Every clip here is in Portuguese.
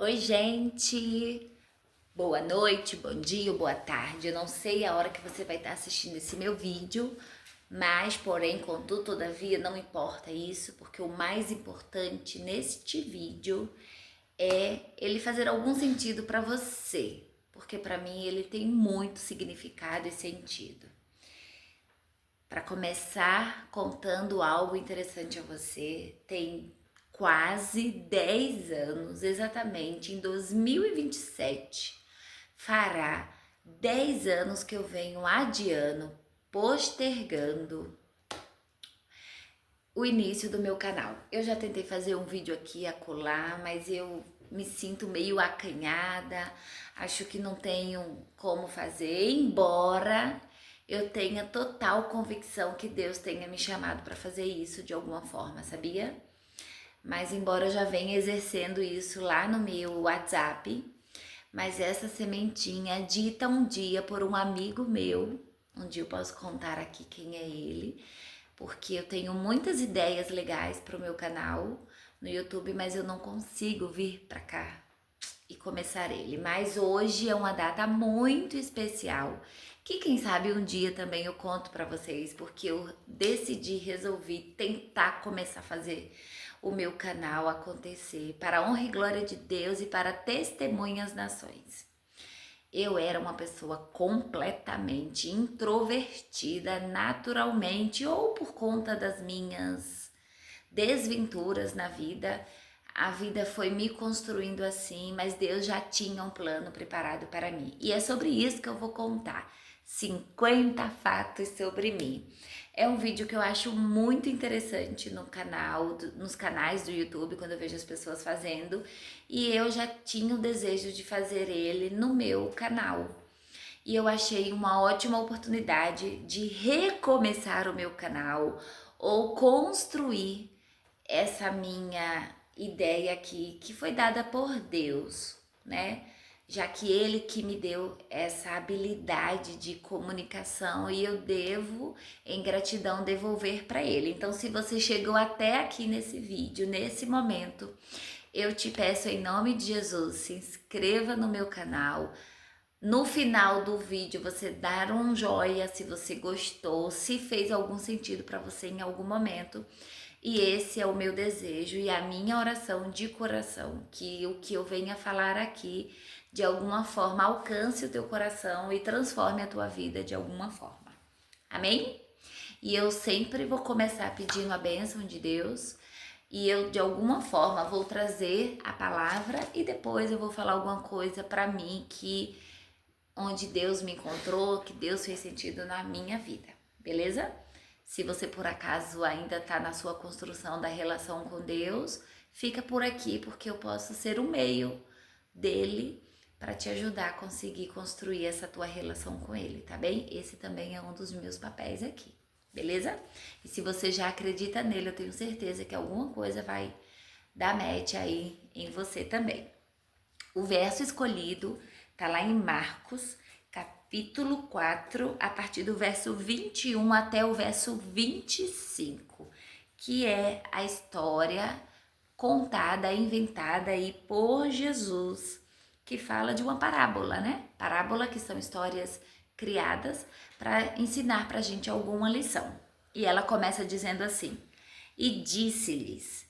Oi, gente! Boa noite, bom dia ou boa tarde. Eu não sei a hora que você vai estar assistindo esse meu vídeo, mas, porém, contudo, todavia, não importa isso, porque o mais importante neste vídeo é ele fazer algum sentido para você, porque para mim ele tem muito significado e sentido. Para começar contando algo interessante a você, tem quase 10 anos, exatamente em 2027, fará 10 anos que eu venho adiando, postergando o início do meu canal. Eu já tentei fazer um vídeo aqui e acolá, mas eu me sinto meio acanhada, acho que não tenho como fazer, embora eu tenha total convicção que Deus tenha me chamado para fazer isso de alguma forma, sabia? Mas embora eu já venha exercendo isso lá no meu WhatsApp, mas essa sementinha dita um dia por um amigo meu, um dia eu posso contar aqui quem é ele, porque eu tenho muitas ideias legais para o meu canal no YouTube, mas eu não consigo vir para cá e começar ele. Mas hoje é uma data muito especial, que quem sabe um dia também eu conto para vocês, porque eu resolvi tentar começar a fazer o meu canal acontecer para a honra e glória de Deus e para testemunhas nações. Eu era uma pessoa completamente introvertida, naturalmente, ou por conta das minhas desventuras na vida. A vida foi me construindo assim, mas Deus já tinha um plano preparado para mim. E é sobre isso que eu vou contar. 50 fatos sobre mim. É um vídeo que eu acho muito interessante no canal, nos canais do YouTube, quando eu vejo as pessoas fazendo, e eu já tinha o desejo de fazer ele no meu canal. E eu achei uma ótima oportunidade de recomeçar o meu canal ou construir essa minha ideia aqui, que foi dada por Deus, né? Já que Ele que me deu essa habilidade de comunicação e eu devo, em gratidão, devolver para Ele. Então, se você chegou até aqui nesse vídeo, nesse momento, eu te peço em nome de Jesus, se inscreva no meu canal. No final do vídeo, você dar um joinha se você gostou, se fez algum sentido para você em algum momento. E esse é o meu desejo e a minha oração de coração, que o que eu venha falar aqui, de alguma forma, alcance o teu coração e transforme a tua vida de alguma forma. Amém? E eu sempre vou começar pedindo a bênção de Deus e eu, de alguma forma, vou trazer a palavra e depois eu vou falar alguma coisa para mim que onde Deus me encontrou, que Deus fez sentido na minha vida, beleza? Se você por acaso ainda está na sua construção da relação com Deus, fica por aqui porque eu posso ser o meio dele para te ajudar a conseguir construir essa tua relação com ele, tá bem? Esse também é um dos meus papéis aqui, beleza? E se você já acredita nele, eu tenho certeza que alguma coisa vai dar match aí em você também. O verso escolhido está lá em Marcos, capítulo 4, a partir do verso 21 até o verso 25, que é a história contada, inventada aí por Jesus, que fala de uma parábola, né? Parábola que são histórias criadas para ensinar para a gente alguma lição. E ela começa dizendo assim: e disse-lhes: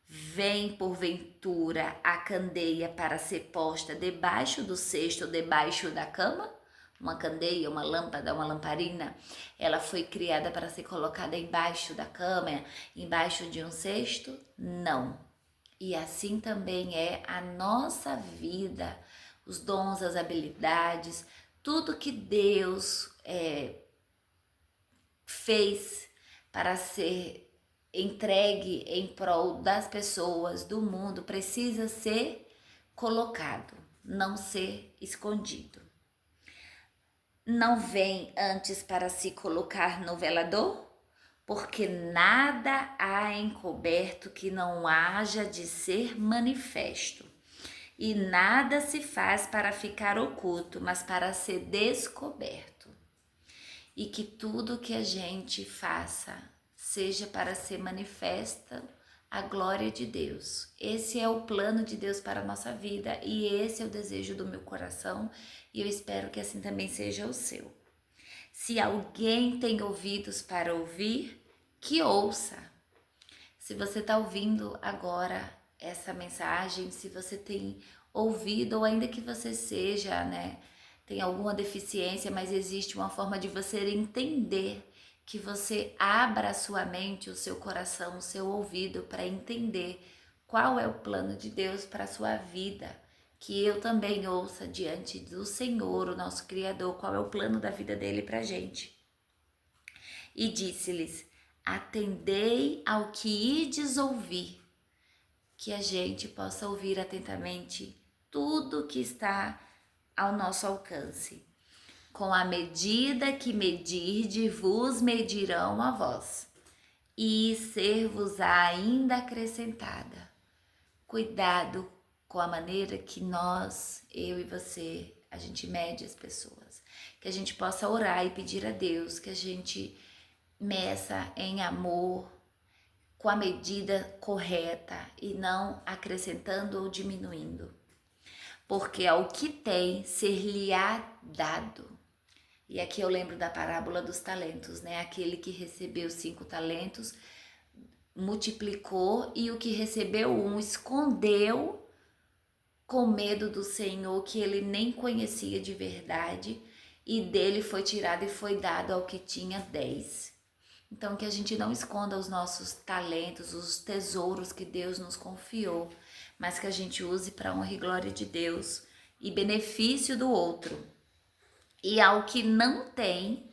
vem porventura a candeia para ser posta debaixo do cesto ou debaixo da cama? Uma candeia, uma lâmpada, uma lamparina, ela foi criada para ser colocada embaixo da cama, embaixo de um cesto? Não. E assim também é a nossa vida, os dons, as habilidades, tudo que Deus fez para ser entregue em prol das pessoas, do mundo, precisa ser colocado, não ser escondido. Não vem antes para se colocar no velador? Porque nada há encoberto que não haja de ser manifesto. E nada se faz para ficar oculto, mas para ser descoberto. E que tudo que a gente faça seja para ser manifesta a glória de Deus. Esse é o plano de Deus para a nossa vida e esse é o desejo do meu coração e eu espero que assim também seja o seu. Se alguém tem ouvidos para ouvir, que ouça. Se você está ouvindo agora essa mensagem, se você tem ouvido, ou ainda que você seja, tem alguma deficiência, mas existe uma forma de você entender, que você abra a sua mente, o seu coração, o seu ouvido para entender qual é o plano de Deus para a sua vida. Que eu também ouça diante do Senhor, o nosso Criador, qual é o plano da vida dele para a gente. E disse-lhes: atendei ao que ides ouvir, que a gente possa ouvir atentamente tudo que está ao nosso alcance. Com a medida que medirde, vos medirão a vós, e ser-vos-á ainda acrescentada. Cuidado com a maneira que nós, eu e você, a gente mede as pessoas. Que a gente possa orar e pedir a Deus que a gente meça em amor, com a medida correta e não acrescentando ou diminuindo. Porque ao que tem, ser-lhe-á dado. E aqui eu lembro da parábola dos talentos, né? Aquele que recebeu 5 talentos, multiplicou, e o que recebeu 1 escondeu com medo do Senhor, que ele nem conhecia de verdade, e dele foi tirado e foi dado ao que tinha 10. Então que a gente não esconda os nossos talentos, os tesouros que Deus nos confiou, mas que a gente use para honra e glória de Deus e benefício do outro. E ao que não tem,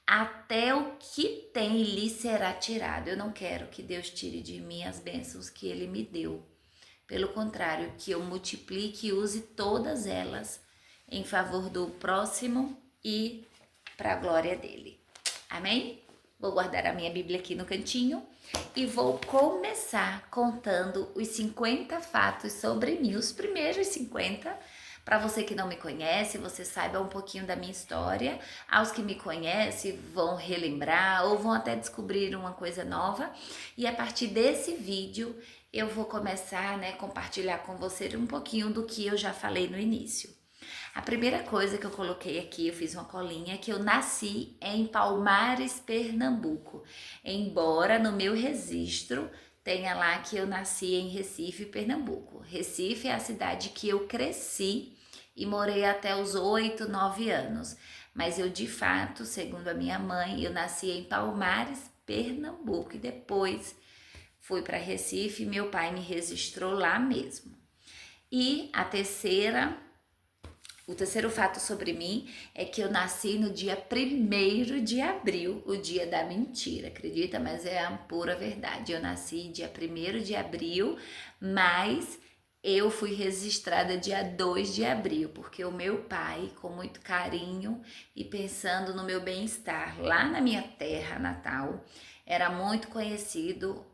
até o que tem lhe será tirado. Eu não quero que Deus tire de mim as bênçãos que ele me deu. Pelo contrário, que eu multiplique e use todas elas em favor do próximo e para a glória dele. Amém? Vou guardar a minha Bíblia aqui no cantinho e vou começar contando os 50 fatos sobre mim, os primeiros 50. Para você que não me conhece, você saiba um pouquinho da minha história. Aos que me conhecem vão relembrar ou vão até descobrir uma coisa nova. E a partir desse vídeo eu vou começar a compartilhar com você um pouquinho do que eu já falei no início. A primeira coisa que eu coloquei aqui, eu fiz uma colinha, que eu nasci em Palmares, Pernambuco. Embora no meu registro tenha lá que eu nasci em Recife, Pernambuco. Recife é a cidade que eu cresci e morei até os 8, 9 anos. Mas eu, de fato, segundo a minha mãe, eu nasci em Palmares, Pernambuco. E depois fui para Recife e meu pai me registrou lá mesmo. E o terceiro fato sobre mim é que eu nasci no dia 1º de abril, o dia da mentira, acredita? Mas é a pura verdade. Eu nasci dia 1º de abril, mas eu fui registrada dia 2 de abril, porque o meu pai, com muito carinho e pensando no meu bem-estar lá na minha terra natal, era muito conhecido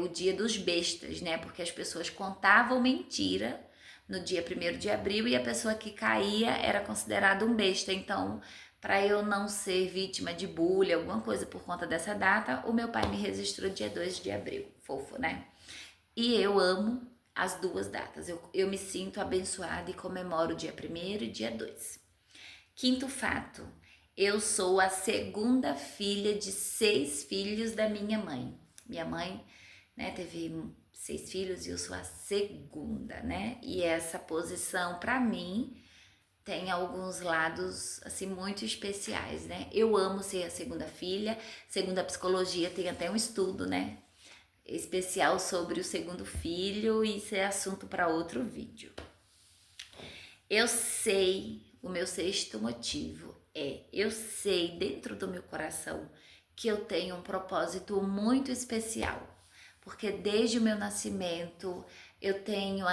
o dia dos bestas, né? Porque as pessoas contavam mentira no dia 1º de abril e a pessoa que caía era considerada um besta. Então, para eu não ser vítima de bullying, alguma coisa por conta dessa data, o meu pai me registrou dia 2 de abril. Fofo, né? E eu amo as duas datas. Eu me sinto abençoada e comemoro o dia 1º e dia 2. Quinto fato, eu sou a segunda filha de 6 filhos da minha mãe. Minha mãe, teve 6 filhos e eu sou a segunda, né? E essa posição, para mim, tem alguns lados, assim, muito especiais, né? Eu amo ser a segunda filha. Segundo a psicologia, tem até um estudo, especial sobre o segundo filho, e isso é assunto para outro vídeo. Eu sei, o meu sexto motivo eu sei dentro do meu coração que eu tenho um propósito muito especial, porque desde o meu nascimento eu tenho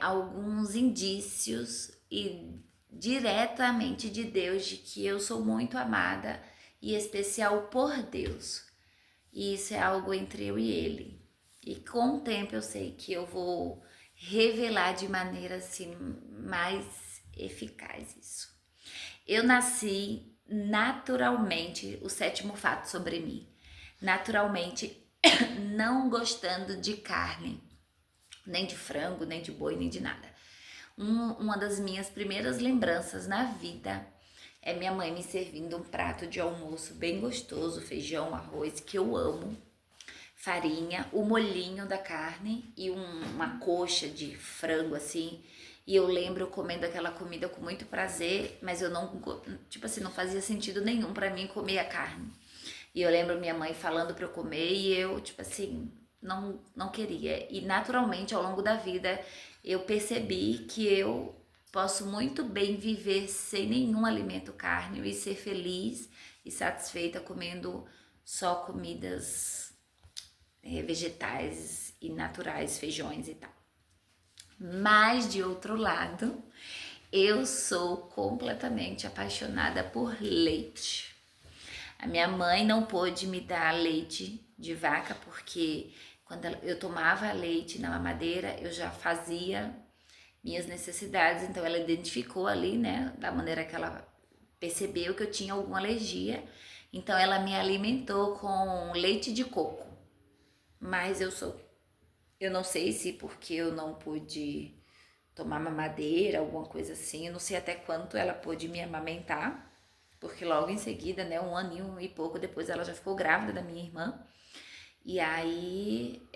alguns indícios e diretamente de Deus de que eu sou muito amada e especial por Deus. E isso é algo entre eu e ele. E com o tempo eu sei que eu vou revelar de maneira assim mais eficaz isso. Eu nasci naturalmente, o sétimo fato sobre mim, naturalmente não gostando de carne, nem de frango, nem de boi, nem de nada. Uma das minhas primeiras lembranças na vida é minha mãe me servindo um prato de almoço bem gostoso, feijão, arroz, que eu amo, farinha, o molhinho da carne e uma coxa de frango assim. E eu lembro comendo aquela comida com muito prazer, mas eu não, tipo assim, não fazia sentido nenhum para mim comer a carne. E eu lembro minha mãe falando para eu comer e eu, tipo assim, não queria. E naturalmente, ao longo da vida, eu percebi que eu posso muito bem viver sem nenhum alimento carne e ser feliz e satisfeita comendo só comidas vegetais e naturais, feijões e tal. Mas de outro lado, eu sou completamente apaixonada por leite. A minha mãe não pôde me dar leite de vaca porque quando eu tomava leite na mamadeira, eu já fazia minhas necessidades, então ela identificou ali, né, da maneira que ela percebeu que eu tinha alguma alergia, então ela me alimentou com leite de coco. Mas eu não sei se porque eu não pude tomar mamadeira, alguma coisa assim, eu não sei até quanto ela pôde me amamentar, porque logo em seguida, né, um aninho e pouco depois ela já ficou grávida da minha irmã. E aí,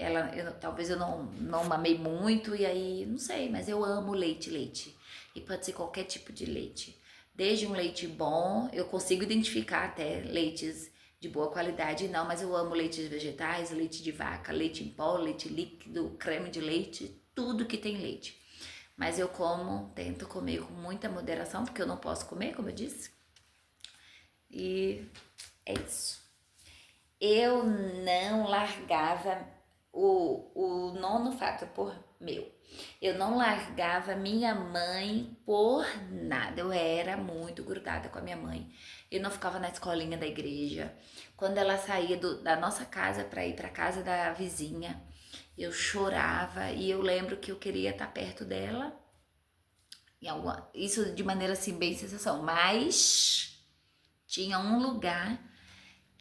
talvez eu não mamei muito, e aí, não sei, mas eu amo leite. E pode ser qualquer tipo de leite. Desde um leite bom, eu consigo identificar até leites de boa qualidade, não, mas eu amo leites vegetais, leite de vaca, leite em pó, leite líquido, creme de leite, tudo que tem leite. Mas eu tento comer com muita moderação, porque eu não posso comer, como eu disse. E é isso. Eu não largava o nono fato por meu. Eu não largava minha mãe por nada. Eu era muito grudada com a minha mãe. Eu não ficava na escolinha da igreja. Quando ela saía da nossa casa para ir para casa da vizinha, eu chorava e eu lembro que eu queria estar perto dela. Isso de maneira assim bem sensação, mas tinha um lugar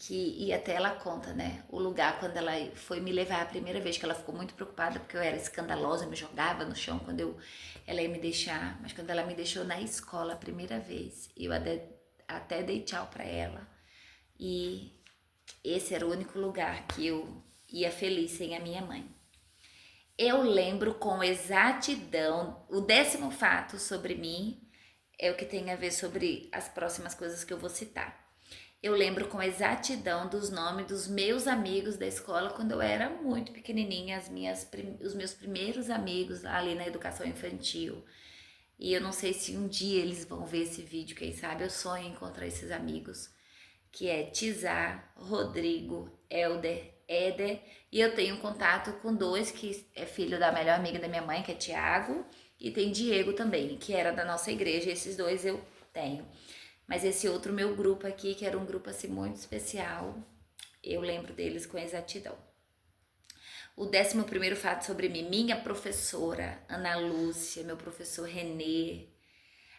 e até ela conta, né? O lugar quando ela foi me levar a primeira vez, que ela ficou muito preocupada porque eu era escandalosa, me jogava no chão quando ela ia me deixar. Mas quando ela me deixou na escola a primeira vez, eu até dei tchau pra ela. E esse era o único lugar que eu ia feliz sem a minha mãe. Eu lembro com exatidão, o 10º fato sobre mim é o que tem a ver sobre as próximas coisas que eu vou citar. Eu lembro com exatidão dos nomes dos meus amigos da escola quando eu era muito pequenininha, os meus primeiros amigos ali na educação infantil. E eu não sei se um dia eles vão ver esse vídeo, quem sabe eu sonho em encontrar esses amigos, que é Tizar, Rodrigo, Elder, Éder, e eu tenho contato com 2 que é filho da melhor amiga da minha mãe, que é Tiago, e tem Diego também, que era da nossa igreja. Esses 2 eu tenho. Mas esse outro meu grupo aqui, que era um grupo assim muito especial, eu lembro deles com exatidão. O 11º fato sobre mim, minha professora Ana Lúcia, meu professor Renê,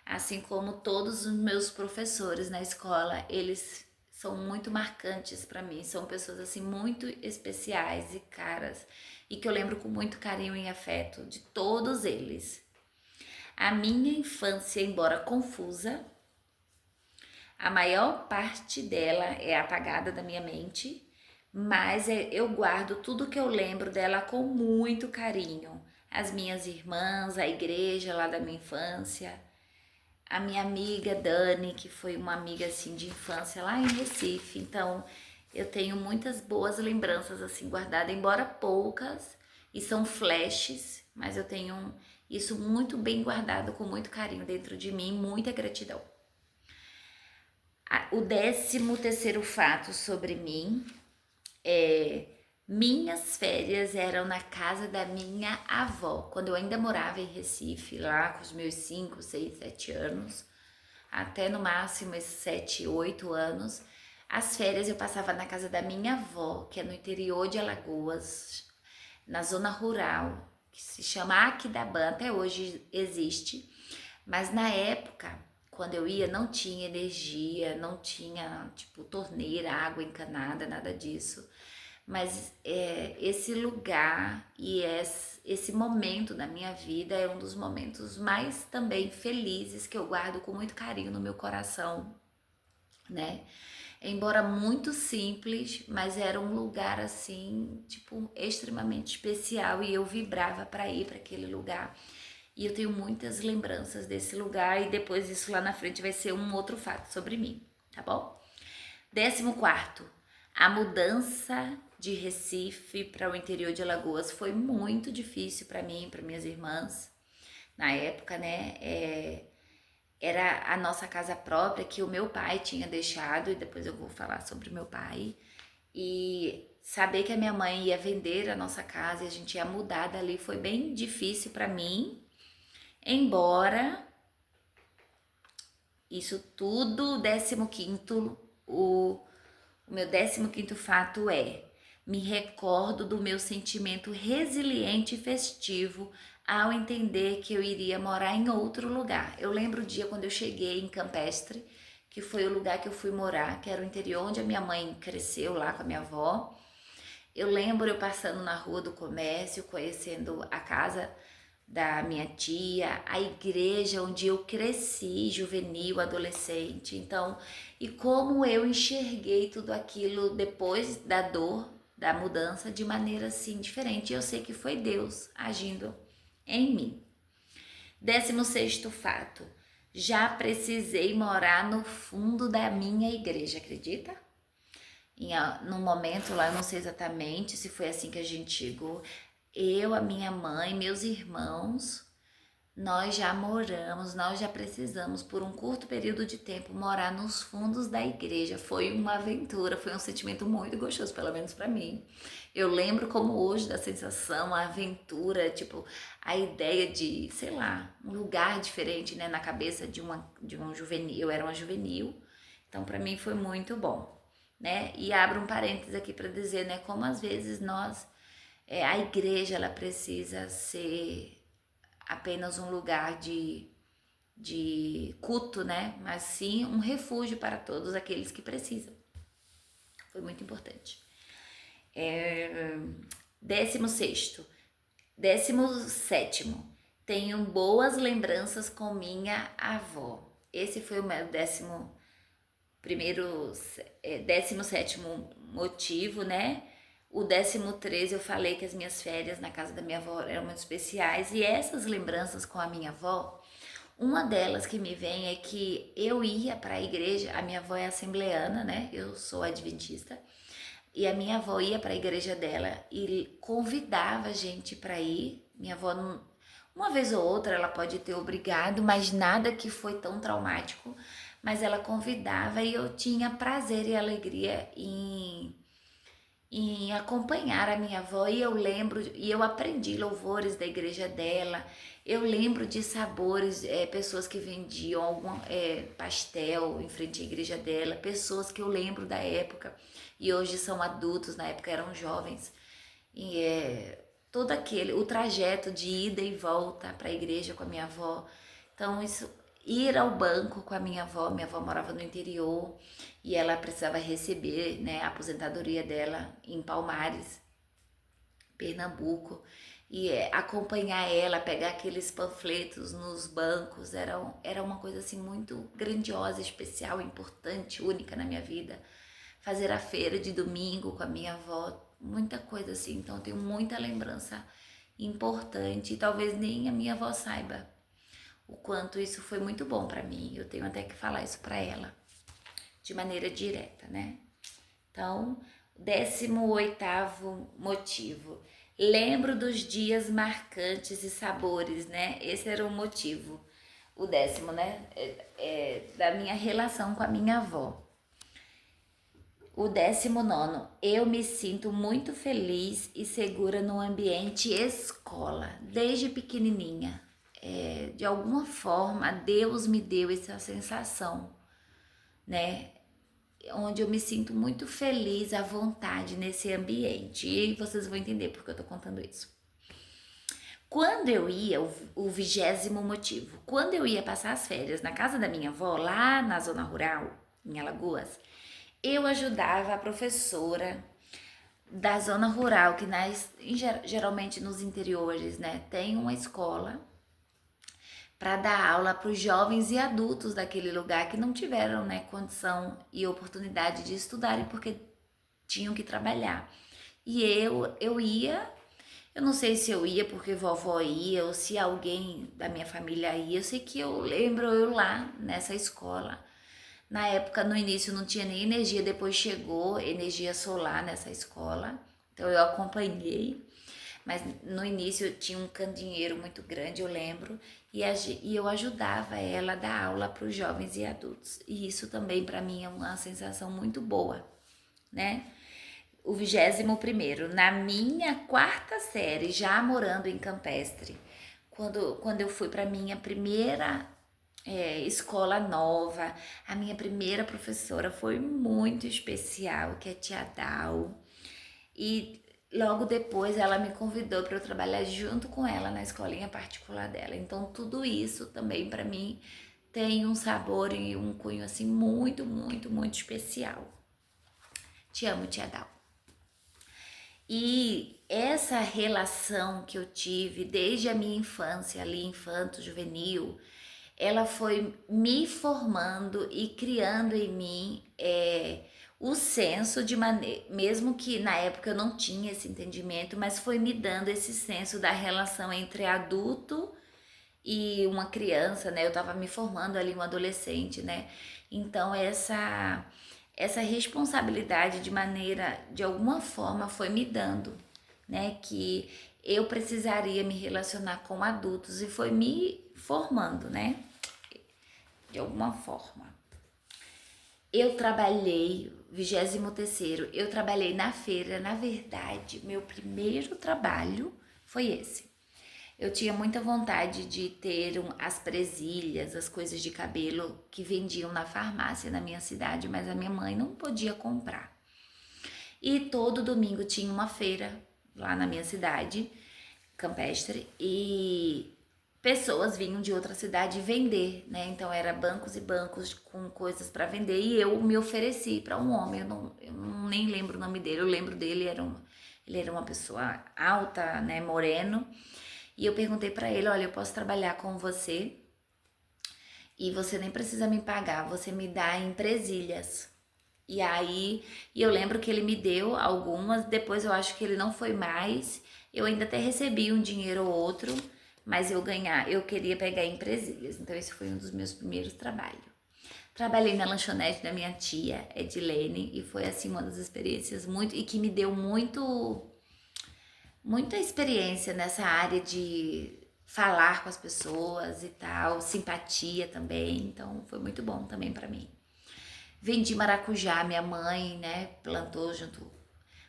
assim como todos os meus professores na escola, eles são muito marcantes para mim, são pessoas assim muito especiais e caras, e que eu lembro com muito carinho e afeto de todos eles. A minha infância, embora confusa, a maior parte dela é apagada da minha mente, mas eu guardo tudo que eu lembro dela com muito carinho. As minhas irmãs, a igreja lá da minha infância, a minha amiga Dani, que foi uma amiga assim de infância lá em Recife. Então, eu tenho muitas boas lembranças assim guardadas, embora poucas, e são flashes, mas eu tenho isso muito bem guardado com muito carinho dentro de mim, muita gratidão. O 13º fato sobre mim é: minhas férias eram na casa da minha avó, quando eu ainda morava em Recife, lá com os meus 5, 6, 7 anos, até no máximo esses 7, 8 anos. As férias eu passava na casa da minha avó, que é no interior de Alagoas, na zona rural, que se chama Aquidabã, até hoje existe, mas na época, quando eu ia, não tinha energia, não tinha, tipo, torneira, água encanada, nada disso. mas esse lugar e esse momento da minha vida é um dos momentos mais também felizes que eu guardo com muito carinho no meu coração, né? Embora muito simples, mas era um lugar assim, tipo, extremamente especial e eu vibrava para ir para aquele lugar. E eu tenho muitas lembranças desse lugar e depois isso lá na frente vai ser um outro fato sobre mim, tá bom? 14º, a mudança de Recife para o interior de Alagoas foi muito difícil para mim, para minhas irmãs. Na época, né, era a nossa casa própria que o meu pai tinha deixado, e depois eu vou falar sobre o meu pai. E saber que a minha mãe ia vender a nossa casa e a gente ia mudar dali foi bem difícil para mim, embora isso tudo, 15º, o meu 15º fato me recordo do meu sentimento resiliente e festivo ao entender que eu iria morar em outro lugar. Eu lembro o dia quando eu cheguei em Campestre, que foi o lugar que eu fui morar, que era o interior onde a minha mãe cresceu lá com a minha avó. Eu lembro eu passando na rua do comércio, conhecendo a casa da minha tia, a igreja onde eu cresci, juvenil, adolescente. Então, e como eu enxerguei tudo aquilo depois da dor, da mudança, de maneira assim diferente. Eu sei que foi Deus agindo em mim. 16º fato, já precisei morar no fundo da minha igreja, acredita? No momento lá, eu não sei exatamente se foi assim que a gente chegou. Eu, a minha mãe, meus irmãos, nós já precisamos, por um curto período de tempo, morar nos fundos da igreja. Foi uma aventura, foi um sentimento muito gostoso, pelo menos para mim. Eu lembro como hoje da sensação, a aventura, tipo, a ideia de, sei lá, um lugar diferente, né, na cabeça de um juvenil. Eu era uma juvenil, então para mim foi muito bom, né? E abro um parênteses aqui para dizer, né, como às vezes a igreja, ela precisa ser apenas um lugar de culto, né? Mas sim um refúgio para todos aqueles que precisam. Foi muito importante. 16º. 17º. Tenho boas lembranças com minha avó. Esse foi o meu 17º motivo, né? O 13º eu falei que as minhas férias na casa da minha avó eram muito especiais. E essas lembranças com a minha avó, uma delas que me vem é que eu ia para a igreja, a minha avó é assembleana, né? Eu sou adventista. E a minha avó ia para a igreja dela e convidava a gente para ir. Minha avó, uma vez ou outra, ela pode ter obrigado, mas nada que foi tão traumático. Mas ela convidava e eu tinha prazer e alegria em acompanhar a minha avó, e eu lembro, e eu aprendi louvores da igreja dela, eu lembro de sabores, pessoas que vendiam algum pastel em frente à igreja dela, pessoas que eu lembro da época, e hoje são adultos, na época eram jovens, e todo o trajeto de ida e volta para a igreja com a minha avó, então isso, ir ao banco com a minha avó morava no interior, e ela precisava receber, né, a aposentadoria dela em Palmares, Pernambuco, e acompanhar ela, pegar aqueles panfletos nos bancos, era uma coisa assim muito grandiosa, especial, importante, única na minha vida. Fazer a feira de domingo com a minha avó, muita coisa assim, então eu tenho muita lembrança importante, e talvez nem a minha avó saiba o quanto isso foi muito bom para mim. Eu tenho até que falar isso para ela de maneira direta, né? Então, 18º motivo. Lembro dos dias marcantes e sabores, né? Esse era o motivo. O 10º, né? Da minha relação com a minha avó. O 19º. Eu me sinto muito feliz e segura no ambiente escola, desde pequenininha. De alguma forma, Deus me deu essa sensação, né? Onde eu me sinto muito feliz, à vontade nesse ambiente. E vocês vão entender porque eu tô contando isso. Quando eu ia, o 20º motivo, quando eu ia passar as férias na casa da minha avó, lá na zona rural, em Alagoas, eu ajudava a professora da zona rural, que geralmente nos interiores, né, tem uma escola para dar aula para os jovens e adultos daquele lugar que não tiveram, né, condição e oportunidade de estudarem porque tinham que trabalhar. E eu ia, eu não sei se eu ia porque vovó ia ou se alguém da minha família ia, eu sei que eu lembro eu lá nessa escola. Na época, no início, não tinha nem energia, depois chegou energia solar nessa escola, então eu acompanhei, mas no início tinha um candeeiro muito grande, eu lembro, e eu ajudava ela a dar aula para os jovens e adultos, e isso também para mim é uma sensação muito boa, né? O 21º, na minha quarta série, já morando em Campestre, quando eu fui para minha primeira escola nova, a minha primeira professora foi muito especial, que é tia Dal. E logo depois ela me convidou para eu trabalhar junto com ela na escolinha particular dela. Então tudo isso também para mim tem um sabor e um cunho assim muito, muito, muito especial. Te amo, tia Dal. E essa relação que eu tive desde a minha infância, ali infanto, juvenil, ela foi me formando e criando em mim o senso de maneira, mesmo que na época eu não tinha esse entendimento, mas foi me dando esse senso da relação entre adulto e uma criança, né? Eu estava me formando ali, um adolescente, né? Então essa responsabilidade de maneira, de alguma forma, foi me dando, né? Que eu precisaria me relacionar com adultos e foi me formando, né? De alguma forma. Eu trabalhei, 23º, eu trabalhei na feira, na verdade, meu primeiro trabalho foi esse. Eu tinha muita vontade de ter as presilhas, as coisas de cabelo que vendiam na farmácia na minha cidade, mas a minha mãe não podia comprar. E todo domingo tinha uma feira lá na minha cidade, Campestre, e pessoas vinham de outra cidade vender, né? Então era bancos e bancos com coisas para vender e eu me ofereci para um homem, eu não nem lembro o nome dele, eu lembro dele, ele era uma pessoa alta, né, moreno, e eu perguntei para ele, olha, eu posso trabalhar com você e você nem precisa me pagar, você me dá em presilhas. E aí, eu lembro que ele me deu algumas, depois eu acho que ele não foi mais. Eu ainda até recebi um dinheiro ou outro, mas eu queria pegar em presilhas. Então esse foi um dos meus primeiros trabalhos. Trabalhei na lanchonete da minha tia, Edilene, e foi assim uma das experiências muito e que me deu muita experiência nessa área de falar com as pessoas e tal, simpatia também. Então foi muito bom também para mim. Vendi maracujá, minha mãe, né, plantou junto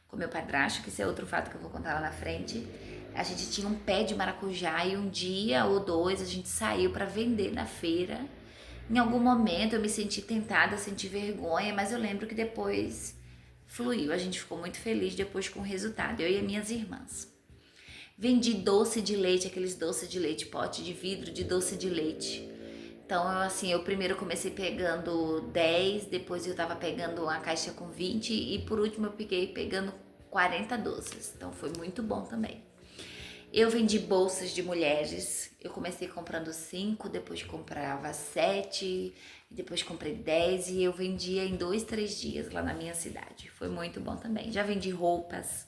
com meu padrasto, que esse é outro fato que eu vou contar lá na frente. A gente tinha um pé de maracujá e um dia ou dois a gente saiu para vender na feira. Em algum momento eu me senti tentada, senti vergonha, mas eu lembro que depois fluiu. A gente ficou muito feliz depois com o resultado, eu e as minhas irmãs. Vendi doce de leite, aqueles doces de leite, pote de vidro de doce de leite. Então, eu primeiro comecei pegando 10, depois eu tava pegando uma caixa com 20 e por último eu peguei pegando 40 doces. Então, foi muito bom também. Eu vendi bolsas de mulheres. Eu comecei comprando 5, depois comprava 7, depois comprei 10 e eu vendia em 2, 3 dias lá na minha cidade. Foi muito bom também. Já vendi roupas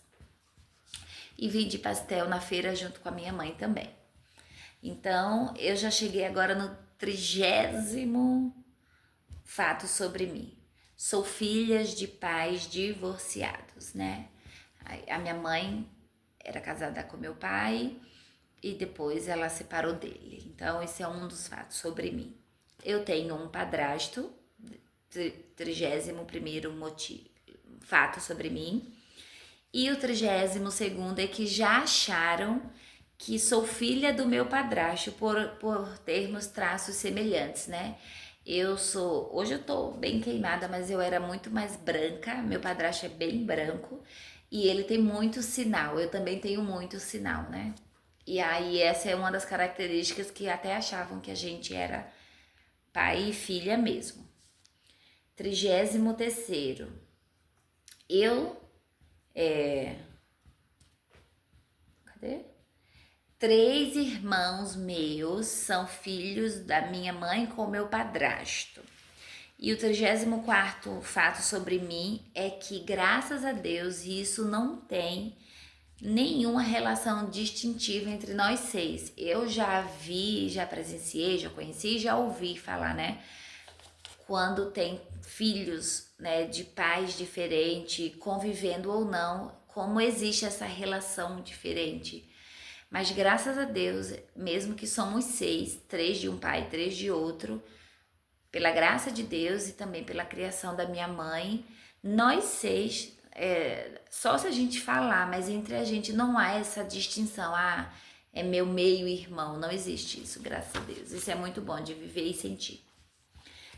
e vendi pastel na feira junto com a minha mãe também. Então, eu já cheguei agora no 30º fato sobre mim. Sou filha de pais divorciados, né? A minha mãe era casada com meu pai e depois ela separou dele. Então, esse é um dos fatos sobre mim. Eu tenho um padrasto, 31º fato sobre mim. E o 32º é que já acharam que sou filha do meu padrasto por termos traços semelhantes, né? Hoje eu tô bem queimada, mas eu era muito mais branca, meu padrasto é bem branco e ele tem muito sinal, eu também tenho muito sinal, né? E aí essa é uma das características que até achavam que a gente era pai e filha mesmo. 33º, eu Cadê? 3 irmãos meus são filhos da minha mãe com meu padrasto. E o 34º fato sobre mim é que, graças a Deus, isso não tem nenhuma relação distintiva entre nós 6. Eu já vi, já presenciei, já conheci, já ouvi falar, né? Quando tem filhos, né, de pais diferentes, convivendo ou não, como existe essa relação diferente. Mas graças a Deus, mesmo que somos 6, 3 de um pai, 3 de outro, pela graça de Deus e também pela criação da minha mãe, nós 6, só se a gente falar, mas entre a gente não há essa distinção, é meu meio-irmão, não existe isso, graças a Deus. Isso é muito bom de viver e sentir.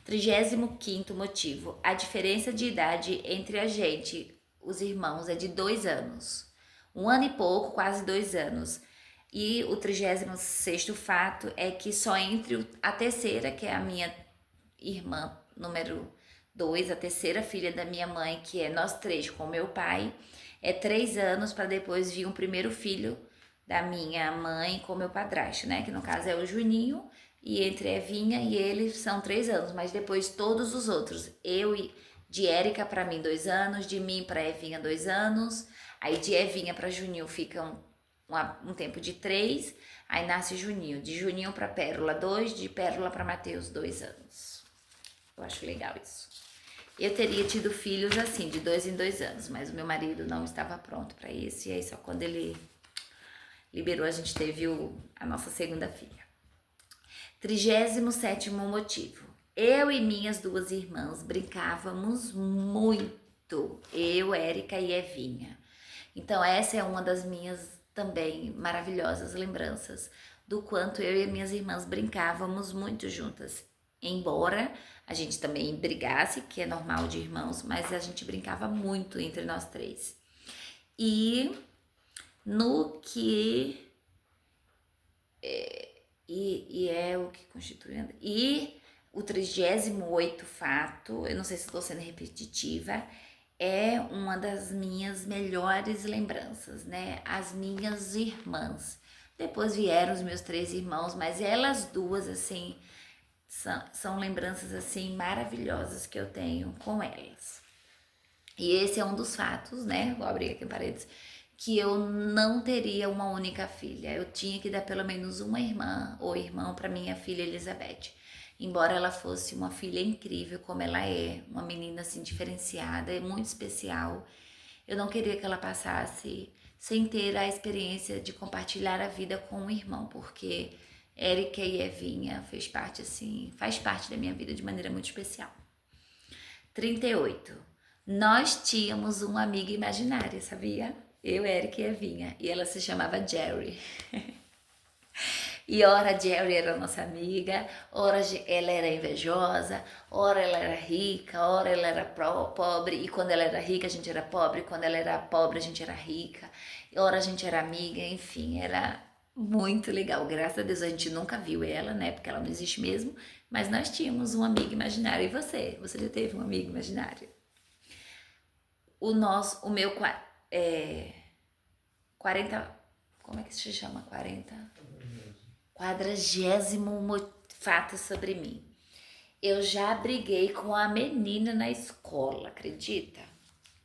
35º motivo, a diferença de idade entre a gente, os irmãos, é de 2 anos. 1 ano e pouco, quase 2 anos. E o 36º fato é que só entre a terceira, que é a minha irmã número 2, a terceira filha da minha mãe, que é nós 3 com meu pai, é 3 anos para depois vir um primeiro filho da minha mãe com meu padrasto, né? Que no caso é o Juninho, e entre Evinha e ele são 3 anos, mas depois todos os outros, de Érica para mim 2 anos, de mim para Evinha 2 anos, aí de Evinha para Juninho fica um tempo de 3, aí nasce Juninho, de Juninho para Pérola 2, de Pérola para Mateus 2 anos. Eu acho legal isso. Eu teria tido filhos assim, de 2 em 2 anos, mas o meu marido não estava pronto para isso, e aí só quando ele liberou a gente teve a nossa segunda filha. 37º motivo. Eu e minhas 2 irmãs brincávamos muito. Eu, Érica e Evinha. Então essa é uma das minhas também maravilhosas lembranças do quanto eu e minhas irmãs brincávamos muito juntas. Embora a gente também brigasse, que é normal de irmãos, mas a gente brincava muito entre nós 3. E no que... E é o que constitui... E o 38º fato, eu não sei se estou sendo repetitiva, é uma das minhas melhores lembranças, né? As minhas irmãs. Depois vieram os meus 3 irmãos, mas elas duas, assim, são lembranças, assim, maravilhosas que eu tenho com elas. E esse é um dos fatos, né? Vou abrir aqui em parênteses, que eu não teria uma única filha. Eu tinha que dar pelo menos uma irmã ou irmão para minha filha Elizabeth. Embora ela fosse uma filha incrível como ela é, uma menina assim diferenciada, é muito especial, eu não queria que ela passasse sem ter a experiência de compartilhar a vida com um irmão, porque Érica e Evinha faz parte da minha vida de maneira muito especial. 38. Nós tínhamos uma amiga imaginária, sabia? Eu, Érica e Evinha, e ela se chamava Jerry. E ora a Jerry era nossa amiga, ora ela era invejosa, ora ela era rica, ora ela era pobre, e quando ela era rica a gente era pobre, quando ela era pobre a gente era rica, e ora a gente era amiga, enfim, era muito legal. Graças a Deus a gente nunca viu ela, né, porque ela não existe mesmo, mas nós tínhamos um amigo imaginário. E você? Você já teve um amigo imaginário? O meu 40, como é que se chama 40? 40º fato sobre mim. Eu já briguei com a menina na escola, acredita?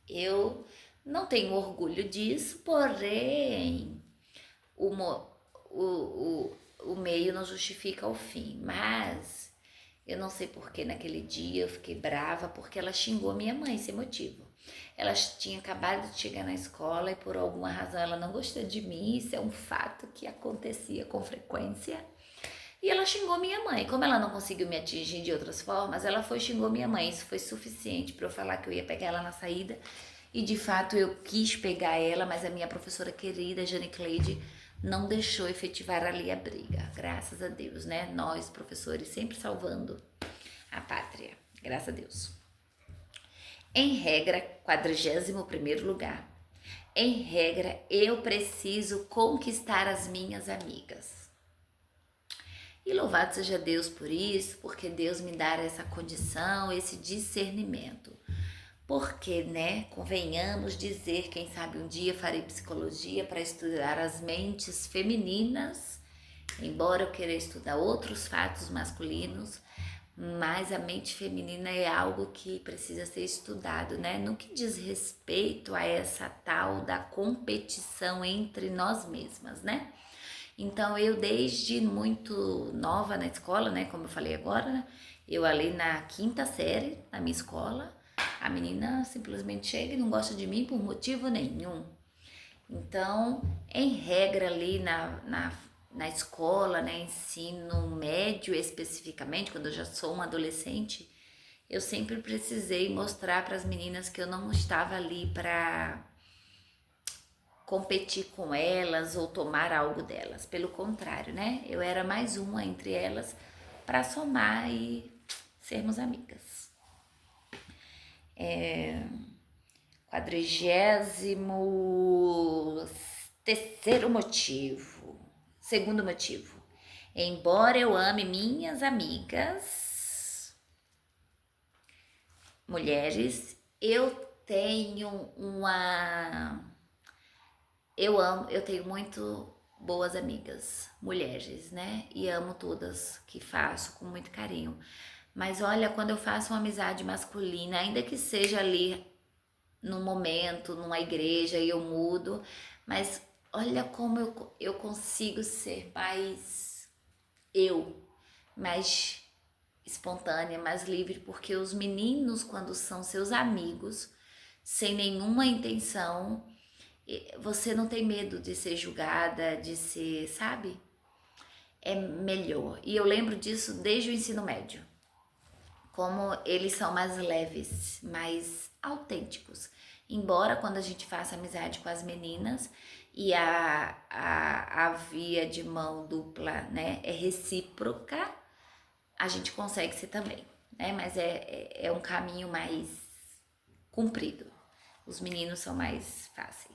Eu não tenho orgulho disso, porém o meio não justifica o fim. Mas eu não sei porque naquele dia eu fiquei brava, porque ela xingou minha mãe sem motivo. Ela tinha acabado de chegar na escola e por alguma razão ela não gostou de mim, isso é um fato que acontecia com frequência. E ela xingou minha mãe. Como ela não conseguiu me atingir de outras formas, ela xingou minha mãe. Isso foi suficiente para eu falar que eu ia pegar ela na saída. E de fato eu quis pegar ela, mas a minha professora querida, Jane Cleide, não deixou efetivar ali a briga. Graças a Deus, né? Nós, professores, sempre salvando a pátria. Graças a Deus. Em regra, 41º lugar. Em regra, eu preciso conquistar as minhas amigas. E louvado seja Deus por isso, porque Deus me dá essa condição, esse discernimento. Porque, né, convenhamos dizer, quem sabe um dia farei psicologia para estudar as mentes femininas, embora eu queira estudar outros fatos masculinos, mas a mente feminina é algo que precisa ser estudado, né? No que diz respeito a essa tal da competição entre nós mesmas, né? Então eu desde muito nova na escola, né, como eu falei agora, né, eu ali na quinta série na minha escola, a menina simplesmente chega e não gosta de mim por motivo nenhum. Então, em regra ali na escola, né, ensino médio especificamente, quando eu já sou uma adolescente, eu sempre precisei mostrar para as meninas que eu não estava ali para competir com elas ou tomar algo delas. Pelo contrário, né? Eu era mais uma entre elas para somar e sermos amigas. 43º motivo. Segundo motivo. Embora eu ame minhas amigas mulheres, eu tenho eu tenho muito boas amigas, mulheres, né? E amo todas que faço com muito carinho. Mas olha, quando eu faço uma amizade masculina, ainda que seja ali num momento, numa igreja, e eu mudo, mas olha como eu consigo ser mais eu, mais espontânea, mais livre, porque os meninos, quando são seus amigos, sem nenhuma intenção, você não tem medo de ser julgada, de ser, sabe? É melhor. E eu lembro disso desde o ensino médio. Como eles são mais leves, mais autênticos. Embora quando a gente faça amizade com as meninas e a via de mão dupla, né, é recíproca, a gente consegue ser também, né? Mas é um caminho mais comprido. Os meninos são mais fáceis.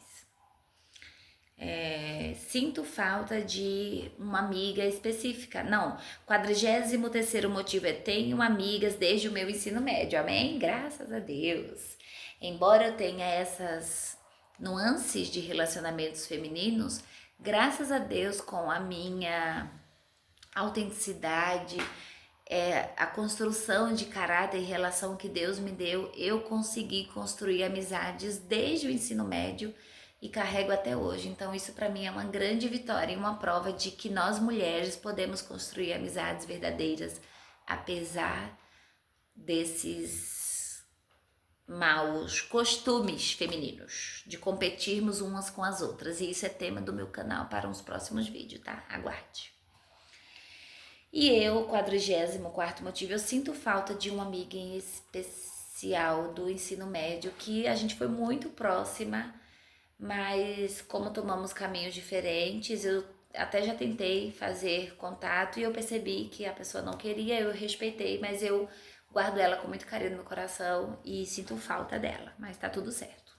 Sinto falta de uma amiga específica. Não, 43º motivo é tenho amigas desde o meu ensino médio. Amém? Graças a Deus. Embora eu tenha essas nuances de relacionamentos femininos, graças a Deus com a minha autenticidade, a construção de caráter e relação que Deus me deu, eu consegui construir amizades desde o ensino médio e carrego até hoje. Então isso para mim é uma grande vitória e uma prova de que nós mulheres podemos construir amizades verdadeiras, apesar desses maus costumes femininos, de competirmos umas com as outras. E isso é tema do meu canal para uns próximos vídeos, tá? Aguarde. E eu, 44º motivo, eu sinto falta de uma amiga em especial do ensino médio, que a gente foi muito próxima, mas como tomamos caminhos diferentes, eu até já tentei fazer contato e eu percebi que a pessoa não queria, eu respeitei, mas eu guardo ela com muito carinho no meu coração e sinto falta dela, mas tá tudo certo.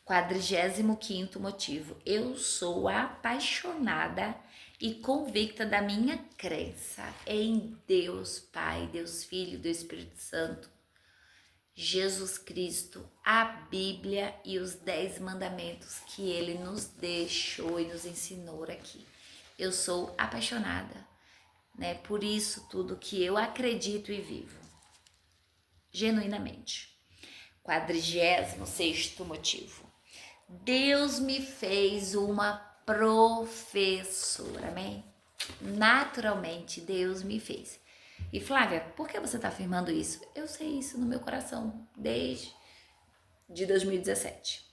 45º motivo, eu sou apaixonada e convicta da minha crença em Deus Pai, Deus Filho, Deus Espírito Santo, Jesus Cristo, a Bíblia e os 10 mandamentos que Ele nos deixou e nos ensinou aqui. Eu sou apaixonada, né, por isso tudo que eu acredito e vivo, genuinamente. 46º motivo, Deus me fez uma professora, amém? Naturalmente, Deus me fez. E Flávia, por que você está afirmando isso? Eu sei isso no meu coração desde 2017.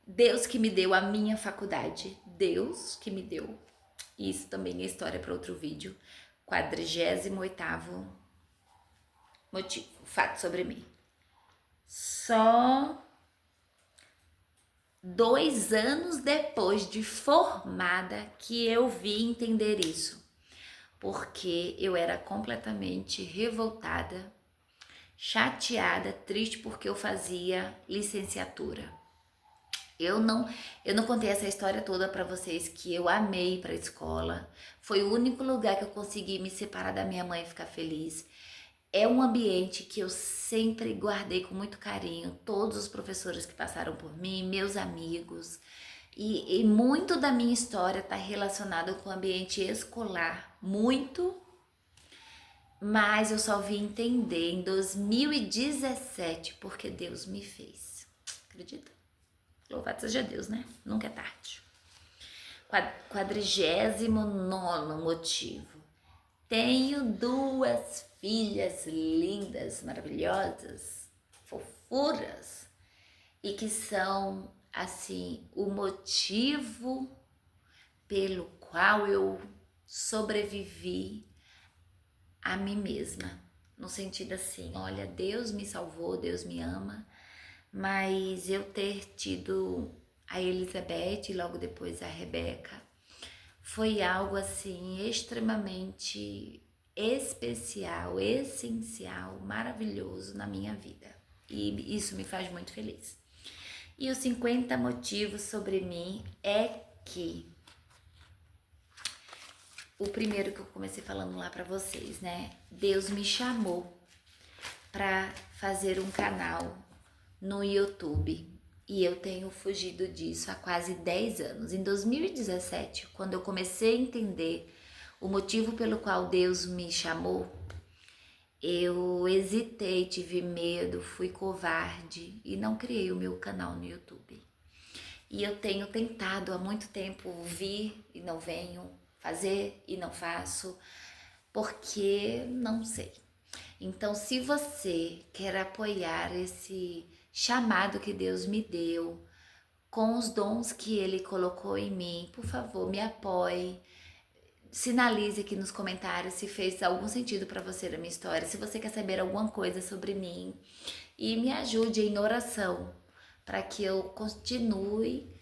Deus que me deu a minha faculdade, Deus que me deu. Isso também é história para outro vídeo. 48º motivo, fato sobre mim. Só 2 anos depois de formada que eu vi entender isso, porque eu era completamente revoltada, chateada, triste porque eu fazia licenciatura. Eu não contei essa história toda para vocês, que eu amei ir para a escola. Foi o único lugar que eu consegui me separar da minha mãe e ficar feliz. é um ambiente que eu sempre guardei com muito carinho, todos os professores que passaram por mim, meus amigos, e muito da minha história está relacionado com o ambiente escolar, muito, mas eu só vim entender em 2017 porque Deus me fez. Acredita? Louvado seja Deus, né? Nunca é tarde. 49º motivo. Tenho 2 filhas lindas, maravilhosas, fofuras, e que são, assim, o motivo pelo qual eu sobrevivi a mim mesma. No sentido assim, olha, Deus me salvou, Deus me ama, mas eu ter tido a Elizabeth e logo depois a Rebeca foi algo assim extremamente especial, essencial, maravilhoso na minha vida. E isso me faz muito feliz. E os 50 motivos sobre mim é que o primeiro que eu comecei falando lá pra vocês, né? Deus me chamou pra fazer um canal no YouTube. E eu tenho fugido disso há quase 10 anos. Em 2017, quando eu comecei a entender o motivo pelo qual Deus me chamou, eu hesitei, tive medo, fui covarde e não criei o meu canal no YouTube. E eu tenho tentado há muito tempo vir e não venho, fazer e não faço, porque não sei. Então, se você quer apoiar esse chamado que Deus me deu, com os dons que Ele colocou em mim, por favor, me apoie. Sinalize aqui nos comentários se fez algum sentido para você a minha história, se você quer saber alguma coisa sobre mim. E me ajude em oração, para que eu continue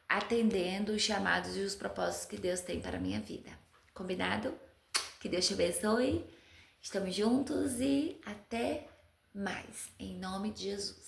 atendendo os chamados e os propósitos que Deus tem para a minha vida. Combinado? Que Deus te abençoe. Estamos juntos e até mais. Em nome de Jesus.